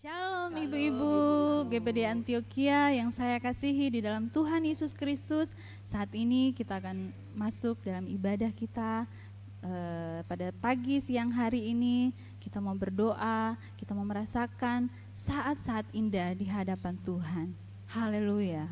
Shalom ibu-ibu GBD Antioquia yang saya kasihi di dalam Tuhan Yesus Kristus. Saat ini kita akan masuk dalam ibadah kita pada pagi siang hari ini. Kita mau berdoa, kita mau merasakan saat-saat indah di hadapan Tuhan. Haleluya.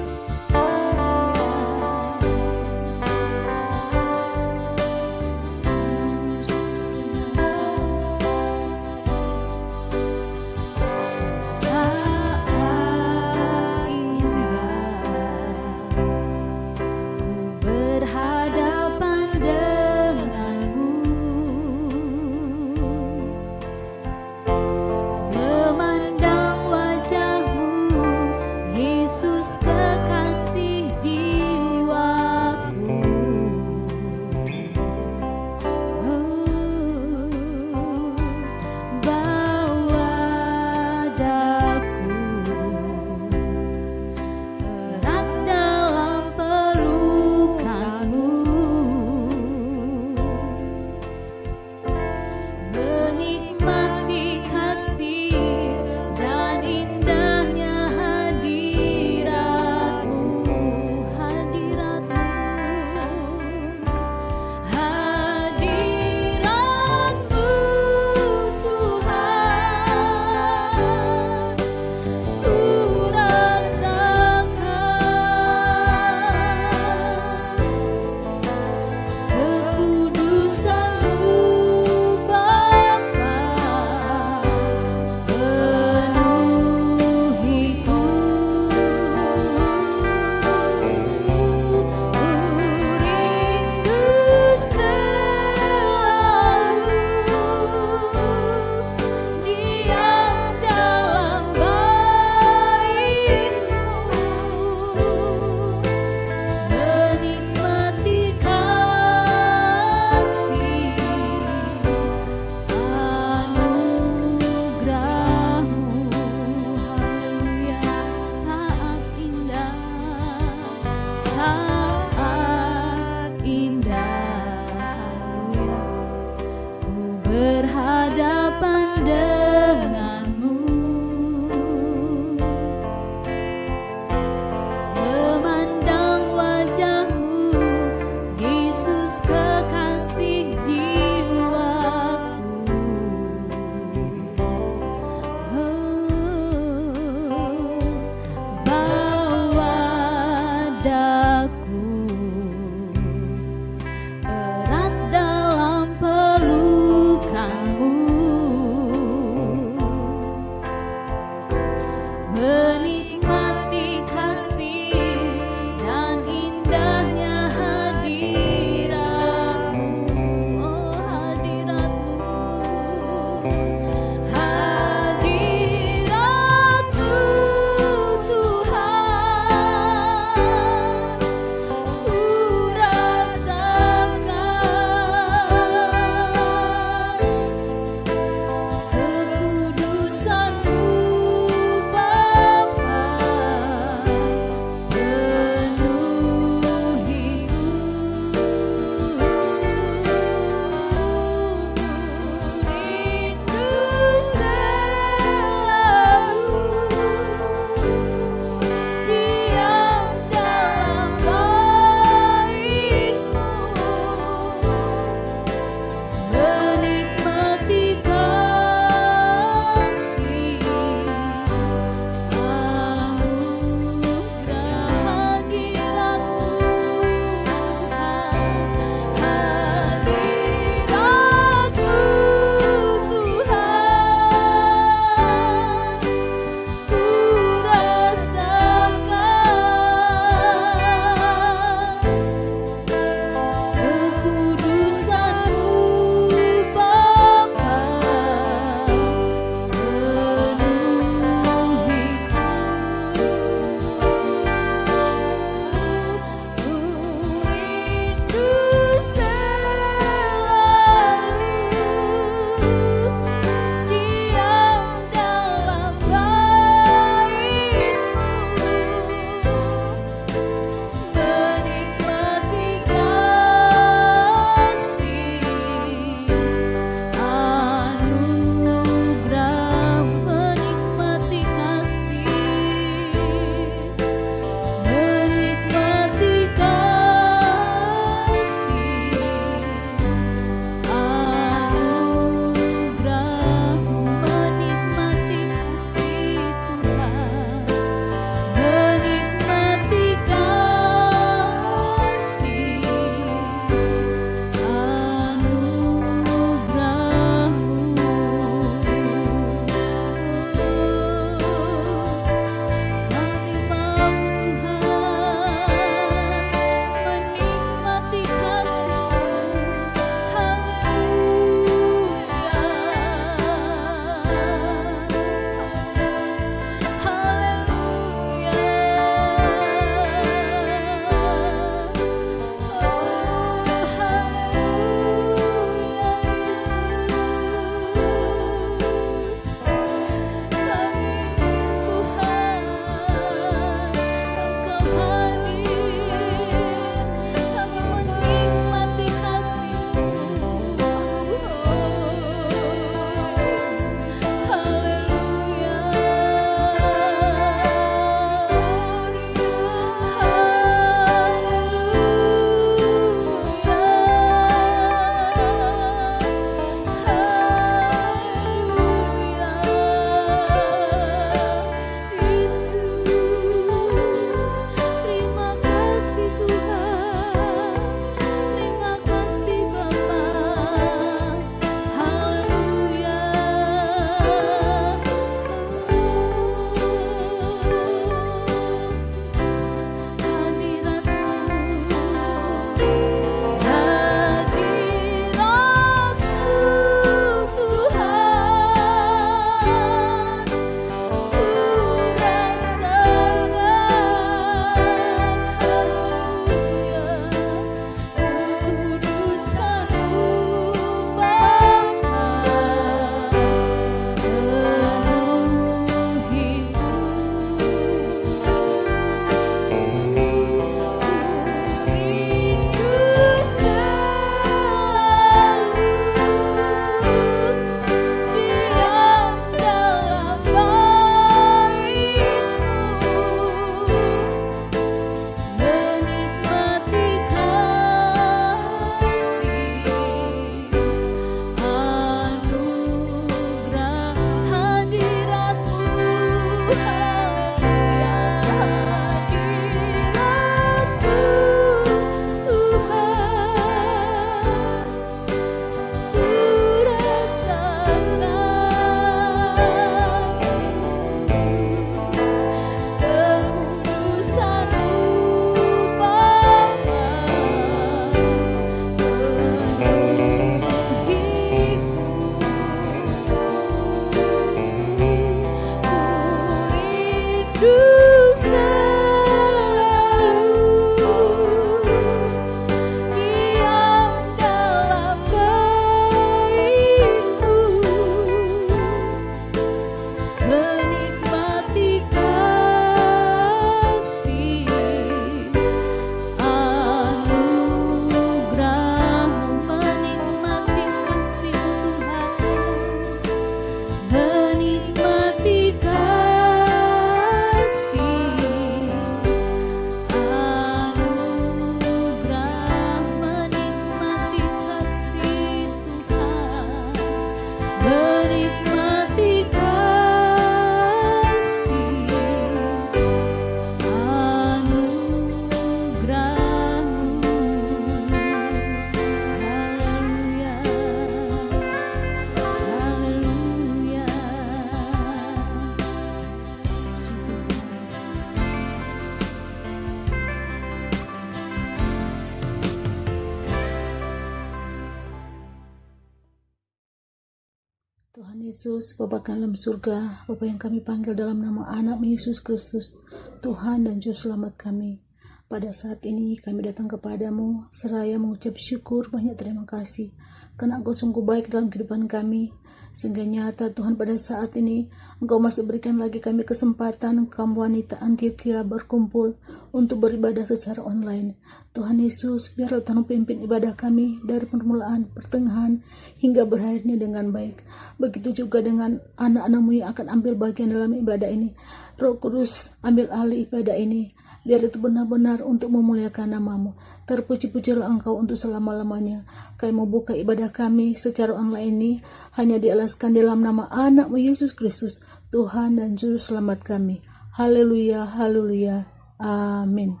Tuhan Yesus, Bapa alam surga, Bapa yang kami panggil dalam nama anak Yesus Kristus, Tuhan dan Juru Selamat kami. Pada saat ini kami datang kepadamu, seraya mengucap syukur banyak terima kasih, karena Engkau sungguh baik dalam kehidupan kami. Sehingga nyata Tuhan pada saat ini Engkau masih berikan lagi kami kesempatan kaum wanita Antioquia berkumpul untuk beribadah secara online. Tuhan Yesus, biarlah Tuhan pimpin ibadah kami dari permulaan, pertengahan hingga berakhirnya dengan baik. Begitu juga dengan anak-anak-Mu yang akan ambil bagian dalam ibadah ini. Roh Kudus, ambil alih ibadah ini, biar itu benar-benar untuk memuliakan nama-Mu. Terpuji-pujilah Engkau untuk selama-lamanya. Kami membuka ibadah kami secara online ini hanya dialaskan dalam nama anak-Mu Yesus Kristus, Tuhan dan Juru Selamat kami. Haleluya, haleluya, amin.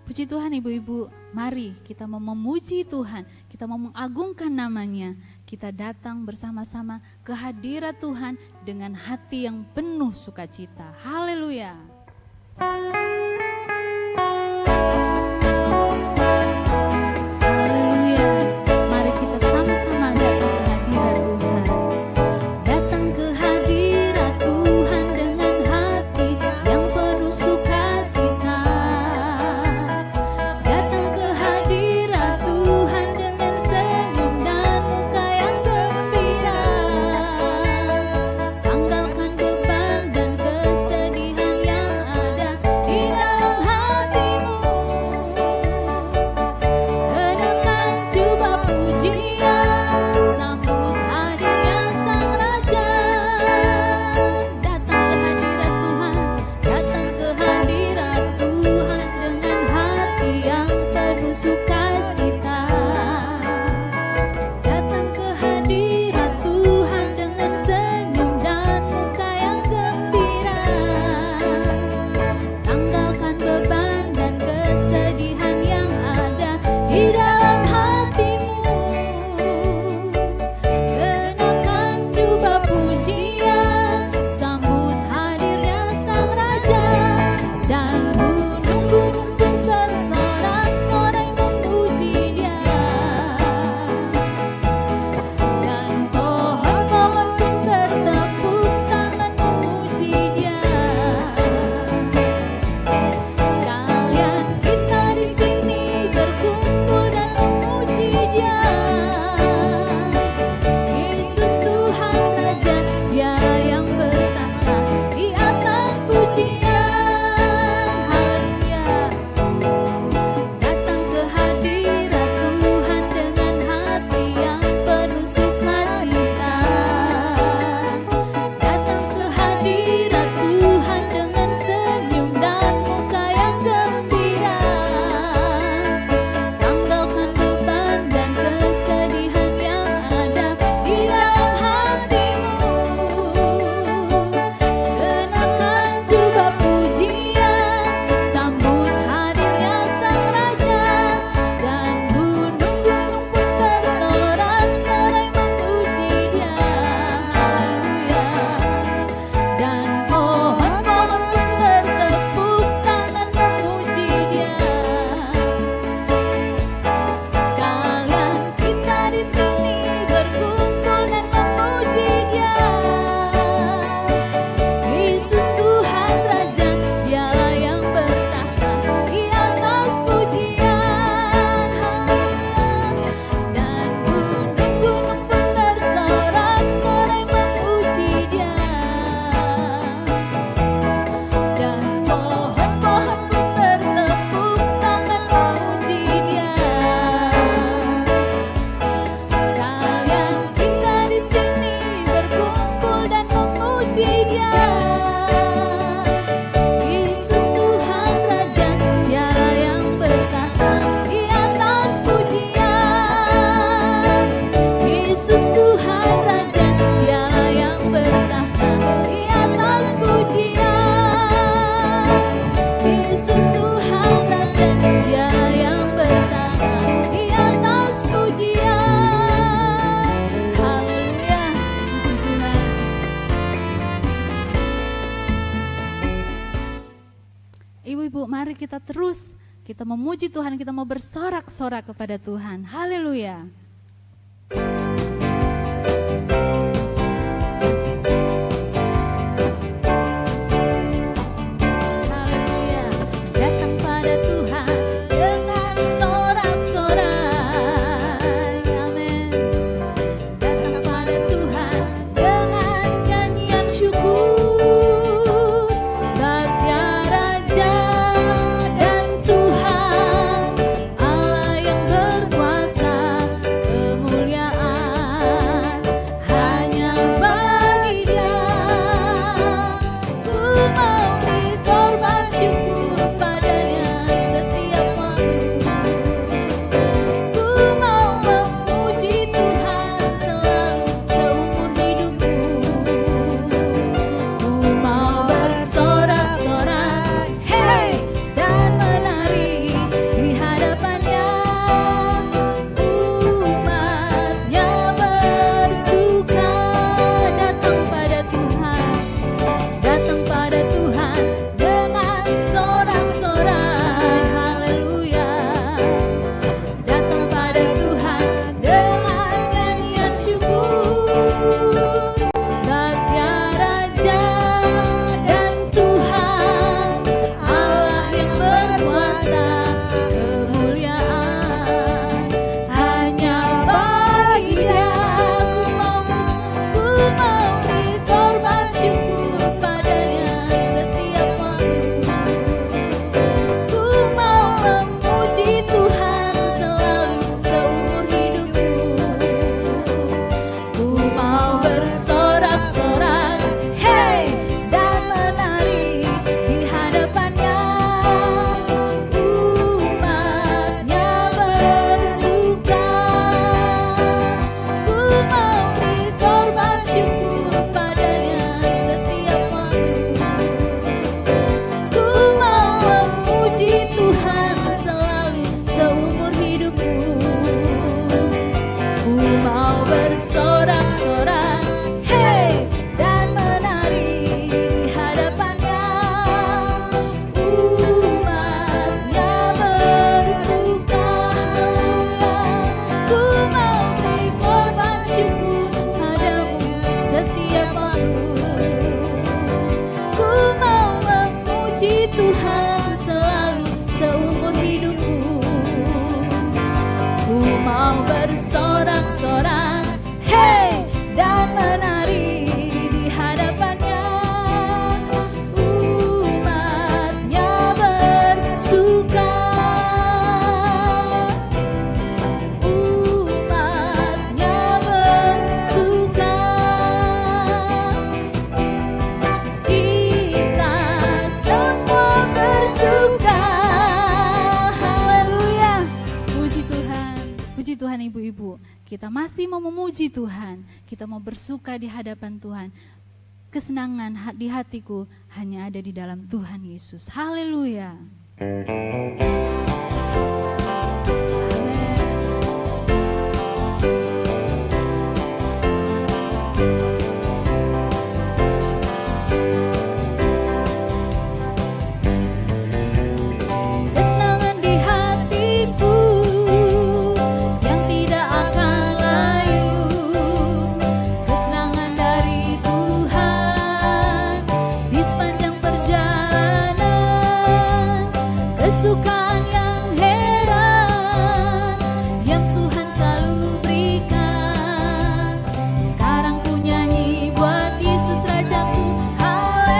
Puji Tuhan ibu-ibu, mari kita mau memuji Tuhan, kita mau mengagungkan namanya. Kita datang bersama-sama ke hadirat Tuhan dengan hati yang penuh sukacita. Haleluya. Haleluya. Mari kita sama-sama datang ke hadirat Tuhan. Datang ke hadirat Tuhan dengan hati yang penuh sukacita. Datang ke hadirat Tuhan dengan senyum dan muka yang gembira. Tanggalkan beban dan kesedihan yang ada di dalam hatimu. Kenakan jubah pujian, sambut hadirnya Sang Raja. Datang ke hadirat Tuhan, datang ke hadirat Tuhan dengan hati yang penuh sukacita. Datang ke hadirat Tuhan dengan senyum dan muka yang gembira. Tanggalkan beban dan kesedihan yang ada di dalam hatimu. Kenakan jubah pujian, sambut hadirnya Sang Raja. Dan gunung-gunung pun bersorak-sorai memuji Dia. Dan pohon-pohon pun bertepuk tangan memuji Dia. Sekalian kita di sini berkumpul dan memuji Dia. Yesus Tuhan Raja, Dialah yang bertahta di atas pujian. Haleluya. Datang ke hadirat Tuhan dengan hati yang penuh sukacita. Datang ke hadirat Tuhan dengan senyum dan muka yang gembira. Tanggalkan beban dan kesedihan yang ada di dalam hatimu. Kenakan jubah pujian, sambut hadirnya Sang Raja. Dan gunung-gunung pun bersorak-sorai memuji Dia. Haleluya. Dan pohon-pohon pun bertepuk tangan memuji Dia. Sekalian kita di sini berkumpul dan memuji Dia. Yesus Tuhan Raja, Dialah yang bertahta di atas pujian. Haleluya. Dan gunung-gunung pun bersorak-sorai memuji Dia. Dan pohon-pohon pun bertepuk tangan memuji Dia. Sekalian kita di sini berkumpul dan memuji Dia. Yesus Tuhan Raja, Dialah yang bertahta di atas pujian. Yesus Tuhan Raja, Dialah yang bertahta di atas pujian. Yesus Tuhan Raja, Dialah yang bertahta di atas pujian. Haleluya, puji Tuhan. Ibu-ibu, mari kita terus, kita memuji Tuhan, kita mau bersorak-sorak kepada Tuhan. Haleluya. bersorak-sorak, hey, dan menari di hadapannya. Umatnya bersuka, umatnya bersuka. Kita semua bersuka. Haleluya. Puji Tuhan. Puji Tuhan ibu-ibu. Kita masih mau memuji Tuhan. Kita mau bersuka di hadapan Tuhan. Kesenangan di hatiku hanya ada di dalam Tuhan Yesus. Haleluya. Kesenangan di hatiku yang tidak akan layu, kesenangan dari Tuhan di sepanjang perjalanan, kesukaan yang heran yang Tuhan selalu berikan. Sekarang ku nyanyi buat Yesus Rajaku, haleluya.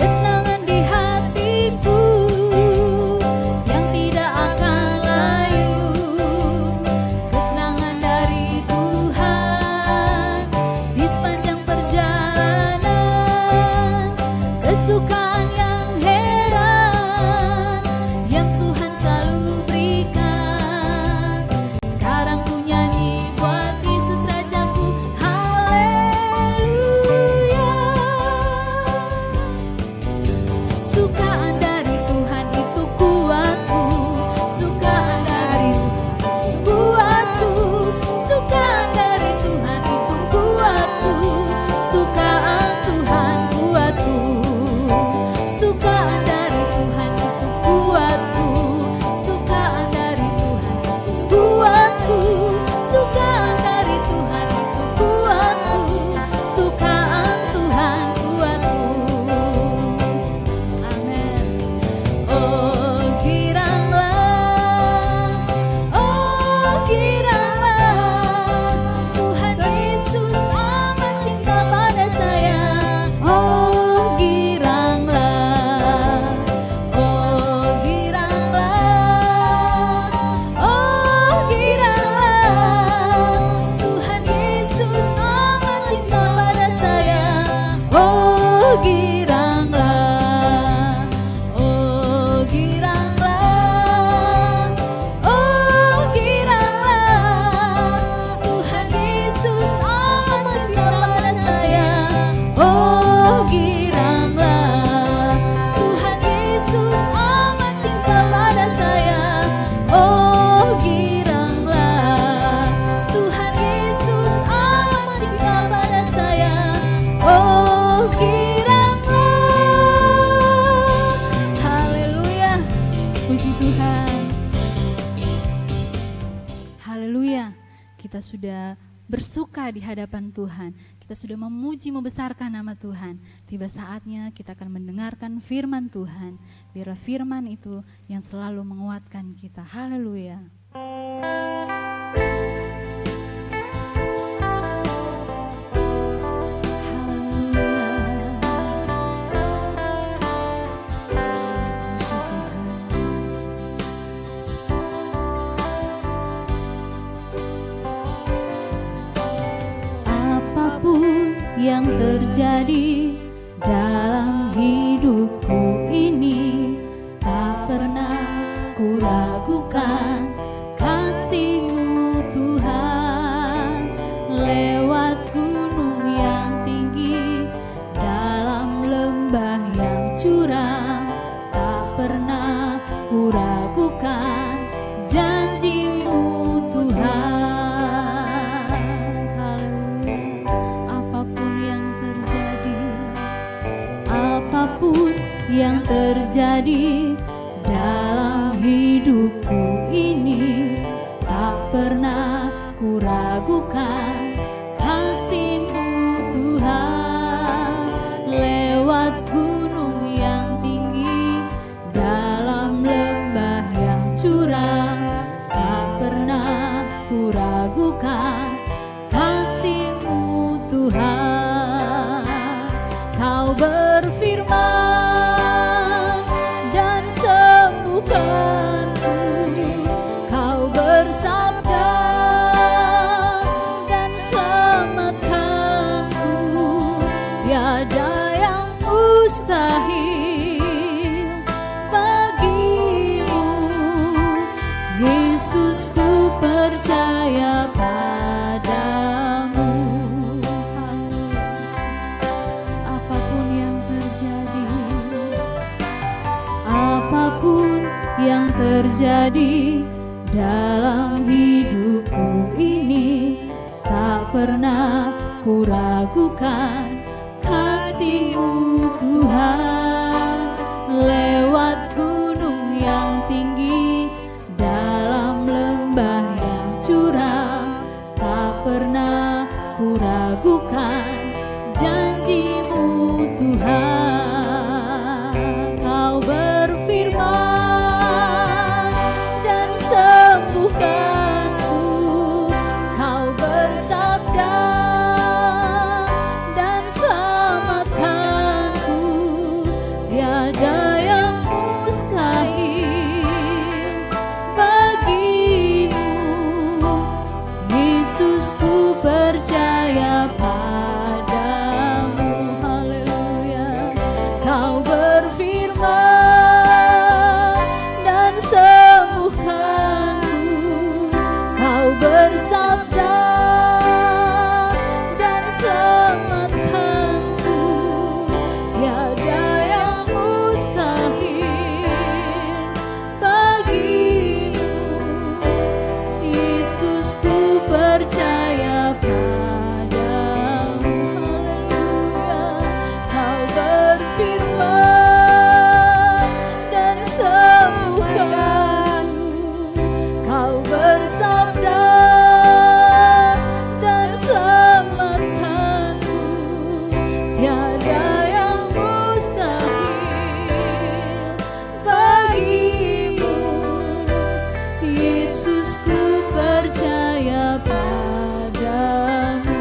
Kesenangan di hatiku yang tidak akan layu, kesenangan dari Tuhan di sepanjang perjalanan, kesukaan yang heran yang Tuhan selalu berikan. Sekarang ku nyanyi buat Yesus Rajaku, haleluya. Sukaan dari Tuhan itu kuatku, sukaan dari Tuhan buatku, sukaan dari Tuhan itu kuatku, sukaan Tuhan buatku, sukaan dari Tuhan itu kuatku, sukaan dari Tuhan itu buatku, sukaan dari Tuhan itu kuatku, sukaan Tuhan buatku. Amin. Oh giranglah, Tuhan Yesus amat cinta pada saya. Oh giranglah, Tuhan Yesus amat cinta pada saya. Oh giranglah, Tuhan Yesus amat cinta pada saya. Oh giranglah, Tuhan Yesus amat cinta pada saya. Oh giranglah, Tuhan Yesus amat cinta pada saya. Oh giranglah. Haleluya. Puji Tuhan. Haleluya. Kita sudah bersuka di hadapan Tuhan. Kita sudah memuji membesarkan nama Tuhan. Tiba saatnya kita akan mendengarkan firman Tuhan. Biar firman itu yang selalu menguatkan kita. Haleluya. Apapun yang terjadi dalam hidupku ini, tak pernah ku ragukan kasih-Mu Tuhan. Lewat gunung yang tinggi, dalam lembah yang curam, tak pernah ku ragukan janji-Mu Tuhan. Haleluya. Apapun yang terjadi, apapun yang terjadi dalam hidupku ini, tak pernah ku ragukan kasih-Mu Tuhan. Lewat gunung yang tinggi, dalam lembah yang terjadi dalam hidupku ini. Tak pernah ku ragukan kasih-Mu Tuhan. Lewat gunung yang tinggi, dalam lembah yang curam, tak pernah ku ragukan janji-Mu Tuhan. Kau berfirman dan sembuhkanku, Kau bersabda dan selamatkanku. Tiada yang mustahil bagimu, Yesus, ku percaya padamu. Haleluya. Kau berfirman dan sembuhkanku, Kau bersabda dan selamatkanku. Tiada yang mustahil bagimu, Yesus, ku percaya padamu. Haleluya. Kau berfirman dan sembuhkanku, Kau bersabda dan selamatkanku. Tiada yang mustahil bagimu, Yesus, ku percaya padamu.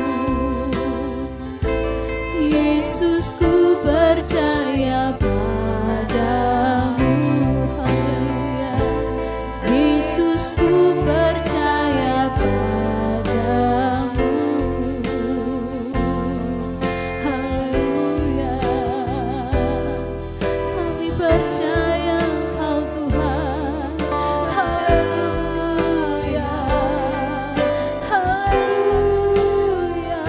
Yesus, ku percaya padamu. Haleluya. Yesus, ku percaya padamu. Haleluya. Kami percaya Engkau Tuhan. Haleluya. Haleluya.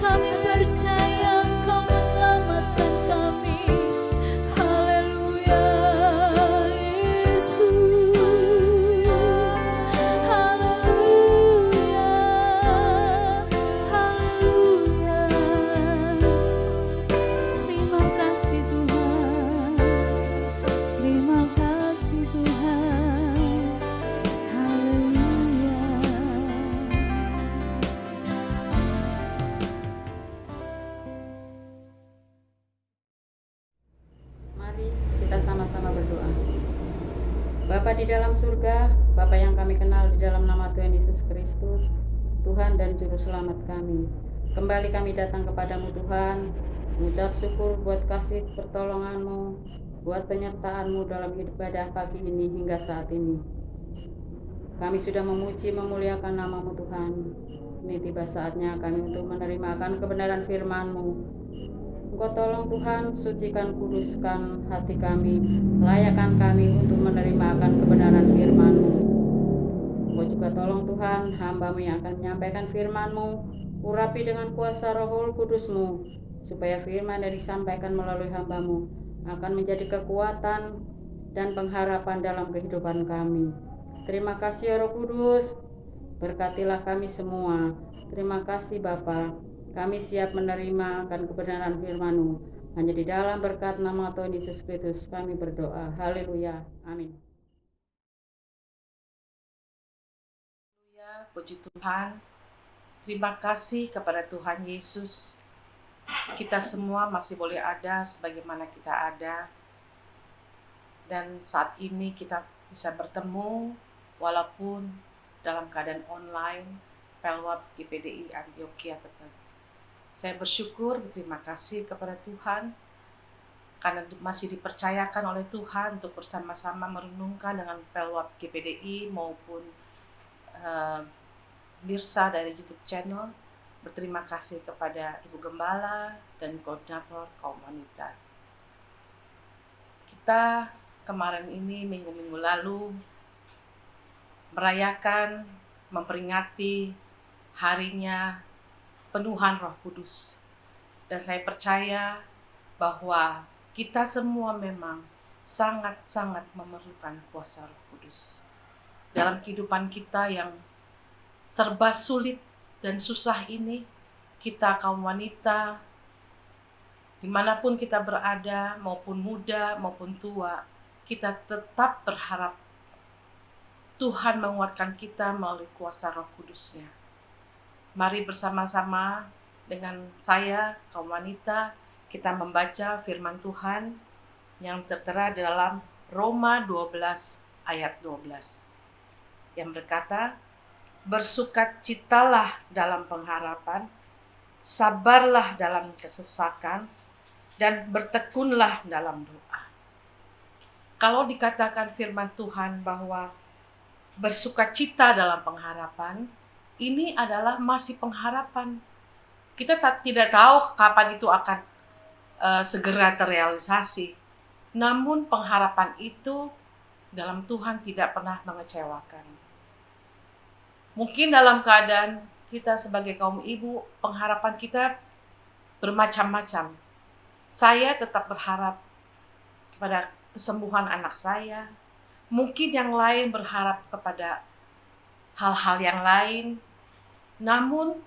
Kami percaya Engkau menyelamatkan kami. Haleluya, Yesus. Haleluya. Haleluya. Terima kasih Tuhan. Terima kasih Tuhan. Haleluya. Mari kita sama-sama berdoa. Bapa di dalam surga, Bapa yang kami kenal di dalam nama Tuhan Yesus Kristus, Tuhan dan Juru Selamat kami. Kembali kami datang kepadamu Tuhan, mengucap syukur buat kasih pertolongan-Mu, buat penyertaan-Mu dalam ibadah pagi ini hingga saat ini. Kami sudah memuji memuliakan nama-Mu Tuhan. Ini tiba saatnya kami untuk menerima akan kebenaran firman-Mu. Engkau tolong Tuhan, sucikan, kuduskan hati kami, layakkan kami untuk menerima akan kebenaran firman-Mu. Engkau juga tolong Tuhan, hamba-Mu yang akan menyampaikan firman-Mu, urapi dengan kuasa Roh Kudus-Mu, supaya firman yang disampaikan melalui hamba-Mu akan menjadi kekuatan dan pengharapan dalam kehidupan kami. Terima kasih ya Roh Kudus, berkatilah kami semua. Terima kasih Bapa. Kami siap menerima akan kebenaran firman-Mu. Hanya di dalam berkat nama Tuhan Yesus Kristus kami berdoa. Haleluya. Amin. Haleluya, puji Tuhan. Terima kasih kepada Tuhan Yesus. Kita semua masih boleh ada sebagaimana kita ada. Dan saat ini kita bisa bertemu walaupun dalam keadaan online, Pelwap GPDI Antioquia Tebet. Saya bersyukur, berterima kasih kepada Tuhan karena masih dipercayakan oleh Tuhan untuk bersama-sama merenungkan dengan Pelwap GPDI maupun Mirsa dari YouTube channel. Berterima kasih kepada Ibu Gembala dan Koordinator Kaum Wanita. Kita kemarin ini, minggu-minggu lalu, merayakan, memperingati harinya penuhan Roh Kudus. Dan saya percaya bahwa kita semua memang sangat-sangat memerlukan kuasa Roh Kudus. Dalam kehidupan kita yang serba sulit dan susah ini, kita kaum wanita, dimanapun kita berada, maupun muda maupun tua, kita tetap berharap Tuhan menguatkan kita melalui kuasa Roh Kudus-Nya. Mari bersama-sama dengan saya, kaum wanita, kita membaca firman Tuhan yang tertera dalam Roma 12 ayat 12 yang berkata, bersukacitalah dalam pengharapan, sabarlah dalam kesesakan, dan bertekunlah dalam doa. Kalau dikatakan firman Tuhan bahwa bersukacita dalam pengharapan, ini adalah masih pengharapan. Kita tidak tahu kapan itu akan segera terrealisasi. Namun pengharapan itu dalam Tuhan tidak pernah mengecewakan. Mungkin dalam keadaan kita sebagai kaum ibu, pengharapan kita bermacam-macam. Saya tetap berharap kepada kesembuhan anak saya. Mungkin yang lain berharap kepada hal-hal yang lain. Namun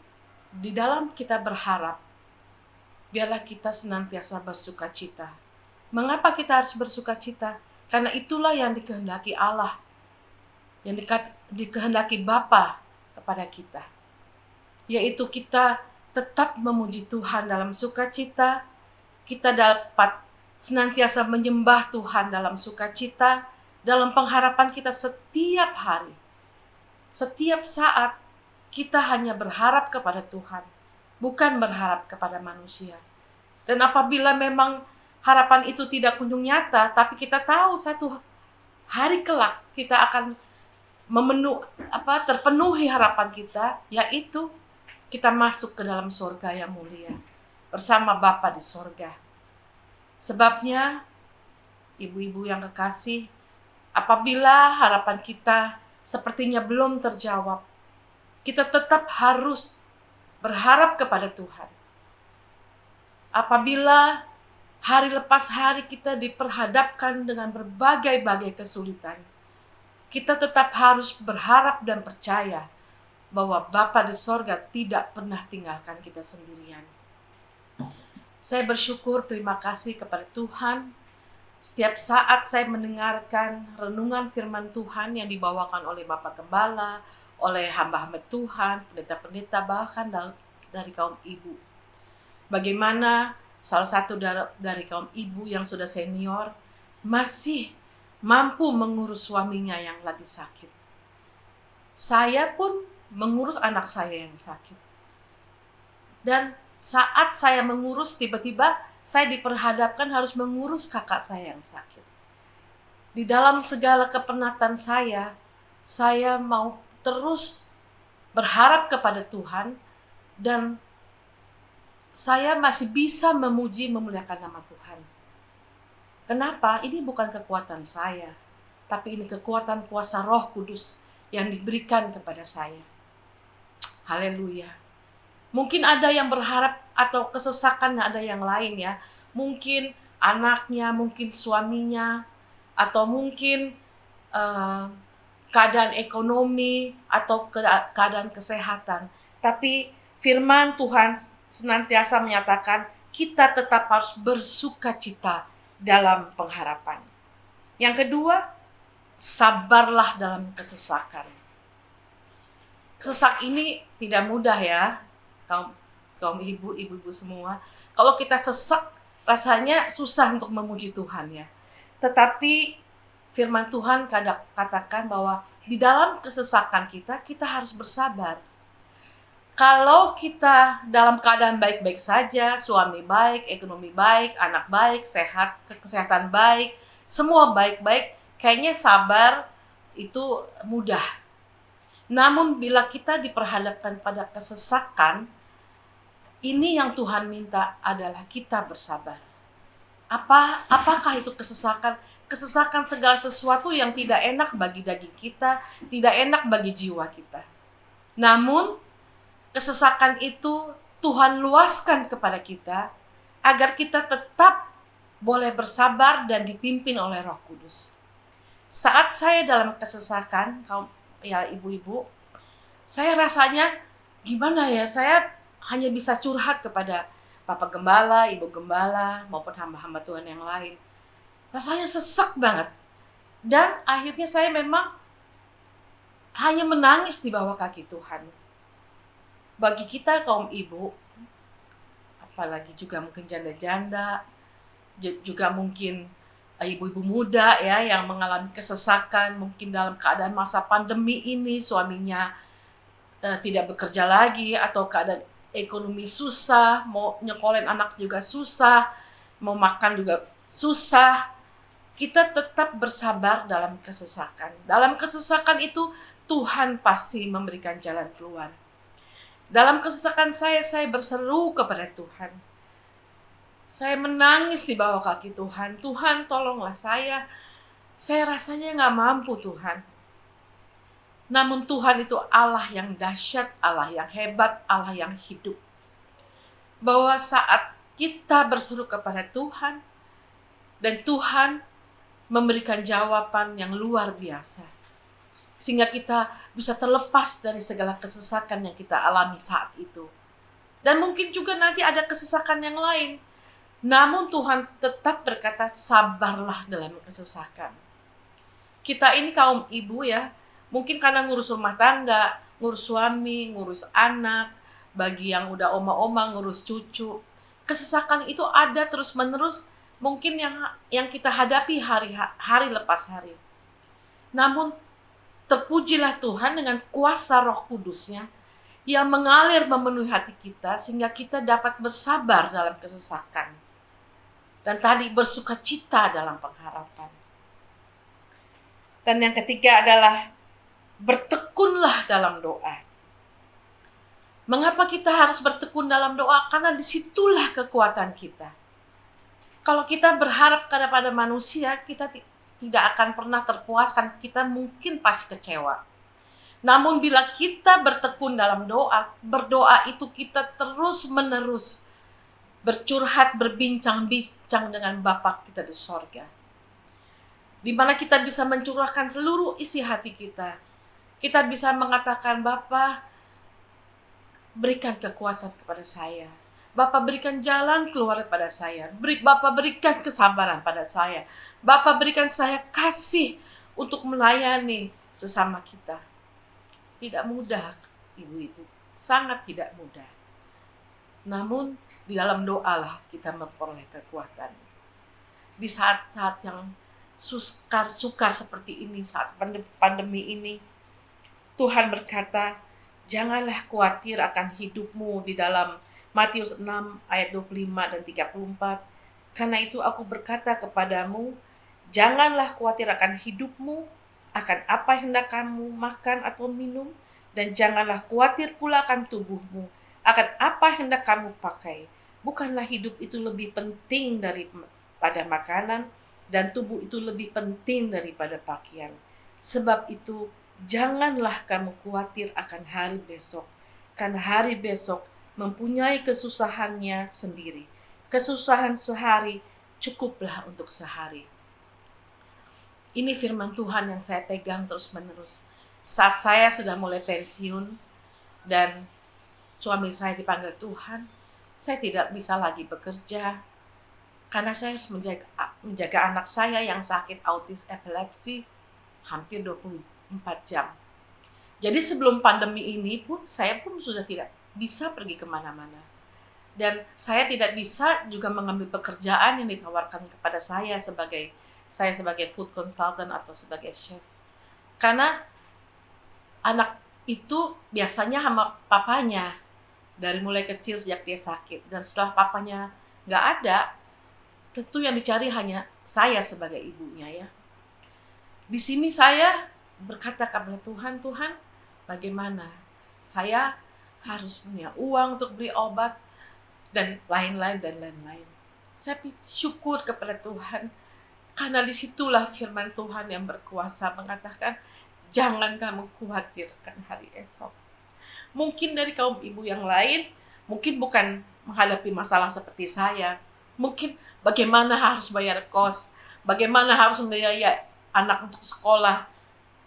di dalam kita berharap, biarlah kita senantiasa bersukacita. Mengapa kita harus bersukacita? Karena itulah yang dikehendaki Allah, yang dikehendaki Bapa kepada kita, yaitu kita tetap memuji Tuhan dalam sukacita, kita dapat senantiasa menyembah Tuhan dalam sukacita, dalam pengharapan kita setiap hari. Setiap saat kita hanya berharap kepada Tuhan, bukan berharap kepada manusia. Dan apabila memang harapan itu tidak kunjung nyata, tapi kita tahu satu hari kelak kita akan terpenuhi harapan kita, yaitu kita masuk ke dalam surga yang mulia bersama Bapa di surga. Sebabnya, ibu-ibu yang kekasih, apabila harapan kita sepertinya belum terjawab, kita tetap harus berharap kepada Tuhan. Apabila hari lepas hari kita diperhadapkan dengan berbagai-bagai kesulitan, kita tetap harus berharap dan percaya bahwa Bapa di sorga tidak pernah tinggalkan kita sendirian. Saya bersyukur, terima kasih kepada Tuhan. Setiap saat saya mendengarkan renungan firman Tuhan yang dibawakan oleh Bapak Gembala, oleh hamba-hamba Tuhan, pendeta-pendeta, bahkan dari kaum ibu. Bagaimana salah satu dari kaum ibu yang sudah senior masih mampu mengurus suaminya yang lagi sakit. Saya pun mengurus anak saya yang sakit. Dan saat saya mengurus, tiba-tiba saya diperhadapkan harus mengurus kakak saya yang sakit. Di dalam segala kepenatan saya mau terus berharap kepada Tuhan, dan saya masih bisa memuji, memuliakan nama Tuhan. Kenapa? Ini bukan kekuatan saya, tapi ini kekuatan kuasa Roh Kudus yang diberikan kepada saya. Haleluya. Mungkin ada yang berharap atau kesesakan ada yang lain ya. Mungkin anaknya, mungkin suaminya, atau mungkin keadaan ekonomi atau keadaan kesehatan. Tapi firman Tuhan senantiasa menyatakan kita tetap harus bersukacita dalam pengharapan. Yang kedua, sabarlah dalam kesesakan. Kesesak ini tidak mudah ya, kaum ibu semua. Kalau kita sesak, rasanya susah untuk memuji Tuhan ya. Tetapi firman Tuhan katakan bahwa di dalam kesesakan kita harus bersabar. Kalau kita dalam keadaan baik-baik saja, suami baik, ekonomi baik, anak baik, sehat, kesehatan baik, semua baik-baik, kayaknya sabar itu mudah. Namun bila kita diperhadapkan pada kesesakan, ini yang Tuhan minta adalah kita bersabar. Apakah itu kesesakan? Kesesakan segala sesuatu yang tidak enak bagi daging kita, tidak enak bagi jiwa kita. Namun, kesesakan itu Tuhan luaskan kepada kita agar kita tetap boleh bersabar dan dipimpin oleh Roh Kudus. Saat saya dalam kesesakan, ya ibu-ibu, saya rasanya gimana ya, saya hanya bisa curhat kepada Bapak Gembala, Ibu Gembala, maupun hamba-hamba Tuhan yang lain. Rasanya sesak banget. Dan akhirnya saya memang hanya menangis di bawah kaki Tuhan. Bagi kita kaum ibu, apalagi juga mungkin janda-janda, juga mungkin ibu-ibu muda ya yang mengalami kesesakan, mungkin dalam keadaan masa pandemi ini suaminya tidak bekerja lagi, atau keadaan ekonomi susah, mau nyekolin anak juga susah, mau makan juga susah. Kita tetap bersabar dalam kesesakan. Dalam kesesakan itu Tuhan pasti memberikan jalan keluar. Dalam kesesakan saya berseru kepada Tuhan. Saya menangis di bawah kaki Tuhan. Tuhan, tolonglah saya. Saya rasanya nggak mampu, Tuhan. Namun Tuhan itu Allah yang dahsyat, Allah yang hebat, Allah yang hidup. Bahwa saat kita berseru kepada Tuhan, dan Tuhan memberikan jawaban yang luar biasa, sehingga kita bisa terlepas dari segala kesesakan yang kita alami saat itu. Dan mungkin juga nanti ada kesesakan yang lain. Namun Tuhan tetap berkata, sabarlah dalam kesesakan. Kita ini kaum ibu ya, mungkin karena ngurus rumah tangga, ngurus suami, ngurus anak, bagi yang udah oma-oma ngurus cucu. Kesesakan itu ada terus-menerus, mungkin yang kita hadapi hari lepas hari. Namun terpujilah Tuhan dengan kuasa Roh Kudus-Nya yang mengalir memenuhi hati kita sehingga kita dapat bersabar dalam kesesakan. Dan tadi bersukacita dalam pengharapan. Dan yang ketiga adalah bertekunlah dalam doa. Mengapa kita harus bertekun dalam doa? Karena disitulah kekuatan kita. Kalau kita berharap kepada manusia, kita tidak akan pernah terpuaskan, kita mungkin pasti kecewa. Namun bila kita bertekun dalam doa, berdoa itu kita terus-menerus bercurhat, berbincang-bincang dengan Bapa kita di sorga. Di mana kita bisa mencurahkan seluruh isi hati kita. Kita bisa mengatakan, Bapa, berikan kekuatan kepada saya. Bapa, berikan jalan keluar pada saya. Bapa, berikan kesabaran pada saya. Bapa, berikan saya kasih untuk melayani sesama kita. Tidak mudah, ibu-ibu. Sangat tidak mudah. Namun, di dalam doalah kita memperoleh kekuatan. Di saat-saat yang sukar seperti ini, saat pandemi ini, Tuhan berkata, janganlah khawatir akan hidupmu di dalam Matius 6 ayat 25 dan 34. Karena itu aku berkata kepadamu, janganlah khawatir akan hidupmu, akan apa yang hendak kamu makan atau minum, dan janganlah khawatir pula akan tubuhmu, akan apa yang hendak kamu pakai. Bukanlah hidup itu lebih penting daripada makanan, dan tubuh itu lebih penting daripada pakaian. Sebab itu, janganlah kamu khawatir akan hari besok, karena hari besok mempunyai kesusahannya sendiri. Kesusahan sehari cukuplah untuk sehari. Ini firman Tuhan yang saya pegang terus-menerus. Saat saya sudah mulai pensiun dan suami saya dipanggil Tuhan, saya tidak bisa lagi bekerja karena saya harus menjaga anak saya yang sakit autis epilepsi hampir 24 jam. Jadi sebelum pandemi ini pun saya pun sudah tidak bisa pergi kemana-mana. Dan saya tidak bisa juga mengambil pekerjaan yang ditawarkan kepada saya sebagai food consultant atau sebagai chef. Karena anak itu biasanya sama papanya dari mulai kecil sejak dia sakit. Dan setelah papanya nggak ada, tentu yang dicari hanya saya sebagai ibunya ya. Di sini saya berkata kepada Tuhan, Tuhan, bagaimana? Saya harus punya uang untuk beli obat dan lain-lain. Saya bersyukur kepada Tuhan karena disitulah firman Tuhan yang berkuasa mengatakan, jangan kamu khawatirkan hari esok. Mungkin dari kaum ibu yang lain, mungkin bukan menghadapi masalah seperti saya, Mungkin bagaimana harus bayar kos, bagaimana harus membiayai anak untuk sekolah,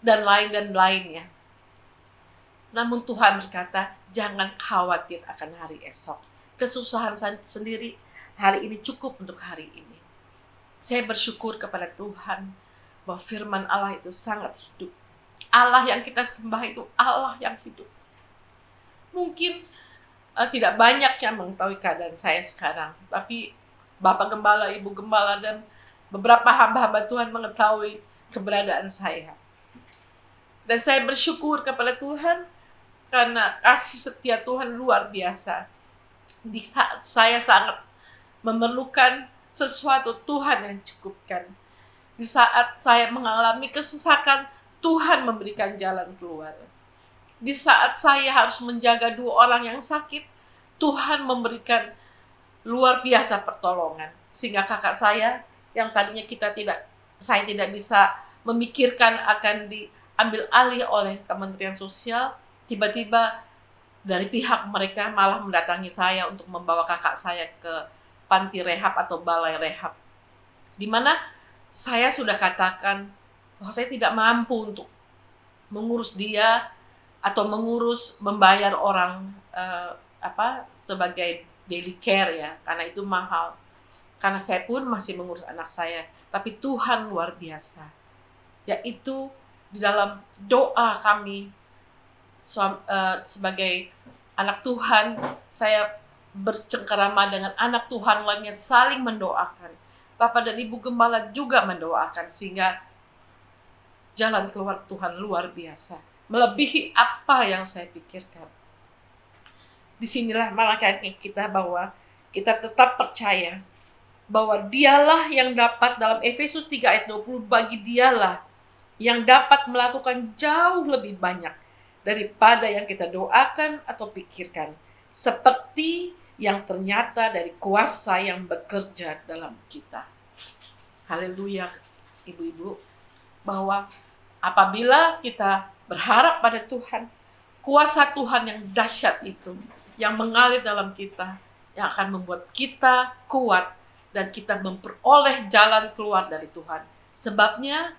dan lainnya. Namun Tuhan berkata, jangan khawatir akan hari esok. Kesusahan sendiri hari ini cukup untuk hari ini. Saya bersyukur kepada Tuhan bahwa firman Allah itu sangat hidup. Allah yang kita sembah itu Allah yang hidup. Mungkin tidak banyak yang mengetahui keadaan saya sekarang, tapi Bapak Gembala, Ibu Gembala, dan beberapa hamba-hamba Tuhan mengetahui keberadaan saya. Dan saya bersyukur kepada Tuhan karena kasih setia Tuhan luar biasa. Di saat saya sangat memerlukan sesuatu, Tuhan yang cukupkan. Di saat saya mengalami kesesakan, Tuhan memberikan jalan keluar. Di saat saya harus menjaga 2 orang yang sakit, Tuhan memberikan luar biasa pertolongan. Sehingga kakak saya yang tadinya saya tidak bisa memikirkan akan diambil alih oleh Kementerian Sosial, tiba-tiba dari pihak mereka malah mendatangi saya untuk membawa kakak saya ke panti rehab atau balai rehab. Di mana saya sudah katakan bahwa saya tidak mampu untuk mengurus dia atau membayar orang sebagai daily care ya, karena itu mahal. Karena saya pun masih mengurus anak saya, tapi Tuhan luar biasa. Yaitu di dalam doa kami sebagai anak Tuhan, saya bercengkerama dengan anak Tuhan lainnya, saling mendoakan. Bapak dan Ibu Gembala juga mendoakan, sehingga jalan keluar Tuhan luar biasa, melebihi apa yang saya pikirkan. Disinilah makanya kita bahwa kita tetap percaya bahwa dialah yang dapat, dalam Efesus 3 ayat 20, bagi dialah yang dapat melakukan jauh lebih banyak daripada yang kita doakan atau pikirkan, seperti yang ternyata dari kuasa yang bekerja dalam kita. Haleluya, ibu-ibu, bahwa apabila kita berharap pada Tuhan, kuasa Tuhan yang dahsyat itu, yang mengalir dalam kita, yang akan membuat kita kuat dan kita memperoleh jalan keluar dari Tuhan. Sebabnya,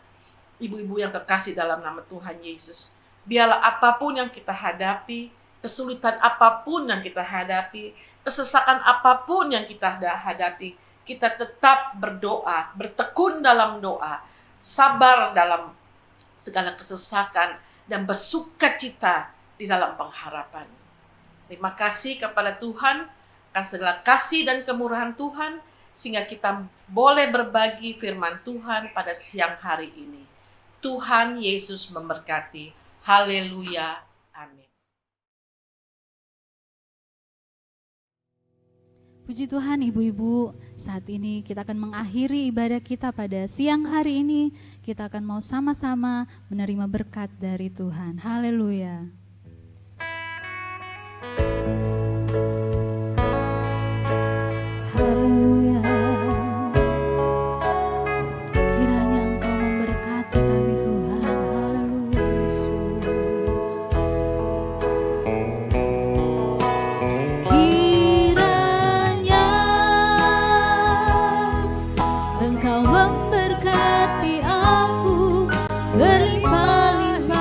ibu-ibu yang kekasih dalam nama Tuhan Yesus, biarlah apapun yang kita hadapi, kesulitan apapun yang kita hadapi, kesesakan apapun yang kita hadapi, kita tetap berdoa, bertekun dalam doa, sabar dalam segala kesesakan, dan bersukacita di dalam pengharapan. Terima kasih kepada Tuhan akan segala kasih dan kemurahan Tuhan, sehingga kita boleh berbagi firman Tuhan pada siang hari ini. Tuhan Yesus memberkati. Haleluya. Amin. Puji Tuhan, ibu-ibu, saat ini kita akan mengakhiri ibadah kita pada siang hari ini. Kita akan mau sama-sama menerima berkat dari Tuhan. Haleluya. Haleluya. Kiranya Engkau memberkati kami Tuhan. Haleluya Yesus. Kiranya Engkau memberkati aku berlimpah-limpah.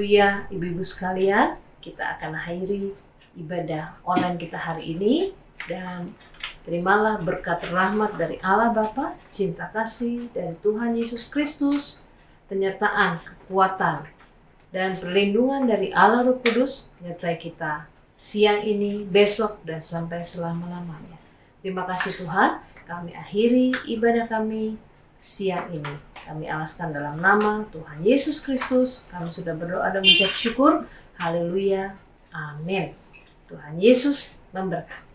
Haleluya, ibu-ibu sekalian, kita akan akhiri ibadah online kita hari ini, dan terimalah berkat rahmat dari Allah Bapa, cinta kasih dari Tuhan Yesus Kristus, penyertaan, kekuatan, dan perlindungan dari Allah Roh Kudus menyertai kita siang ini, besok, dan sampai selama-lamanya. Terima kasih Tuhan, kami akhiri ibadah kami siang ini. Kami alaskan dalam nama Tuhan Yesus Kristus. Kami sudah berdoa dan mengucap syukur. Haleluya. Amin. Tuhan Yesus memberkati.